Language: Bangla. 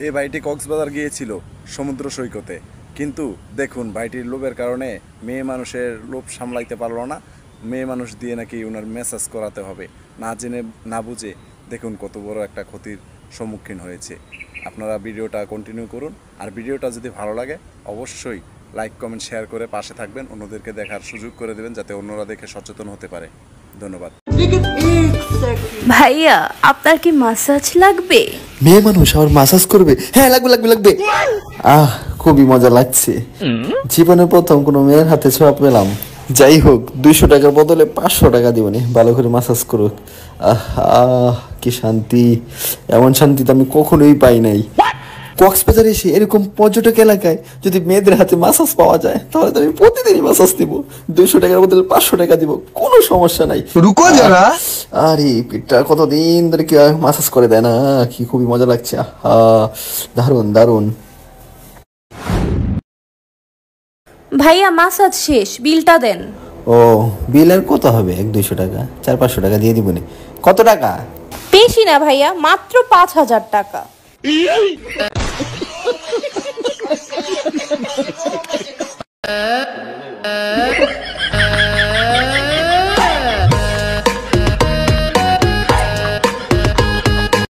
এই ভাইটি কক্সবাজার গিয়েছিল সমুদ্র সৈকতে, কিন্তু দেখুন ভাইটির লোভের কারণে মেয়ে মানুষের লোভ সামলাইতে পারলো না। মেয়ে মানুষ দিয়ে নাকি ওনার মেসেজ করাতে হবে, না জেনে না বুঝে দেখুন কত বড় একটা ক্ষতির সম্মুখীন হয়েছে। আপনারা ভিডিওটা কন্টিনিউ করুন, আর ভিডিওটা যদি ভালো লাগে অবশ্যই লাইক কমেন্ট শেয়ার করে পাশে থাকবেন, অন্যদেরকে দেখার সুযোগ করে দেবেন যাতে অন্যরা দেখে সচেতন হতে পারে। ধন্যবাদ। ভাইয়া আপনার কি মাসাজ লাগবে? মেয়ে মানুষ আবার মাসাজ করবে? হ্যাঁ লাগবে লাগবে লাগবে। খুবই মজা লাগছে, জীবনে প্রথম কোনো মেয়ের হাতে ছোঁয়া পেলাম। যাই হোক, 200 টাকার বদলে 500 টাকা দিবনি, ভালো করে মাসাজ করুক। কি শান্তি, এমন শান্তি তো আমি কখনোই পাই নাই। কক্সবাজারে এসে এরকম পর্যটক এলাকায় যদি মেয়েদের হাতে মাসাজ পাওয়া যায় তাহলে তো আমি প্রতিদিনই মাসাজ দিব। 200 টাকার বদলে 500 টাকা দিব, কোনো সমস্যা নাই। রুকো যারা, আরে পেটটা কতদিন ধরে কি মাসাজ করে দেয় না, কি খুবই মজা লাগছে। দারুন দারুন। ভাইয়া মাসাজ শেষ, বিলটা দেন। ও, বিল আর কত হবে? 100-200 টাকা, 400-500 টাকা দিয়ে দিবনি। কত টাকা? বেশি না ভাইয়া, মাত্র 5000 টাকা।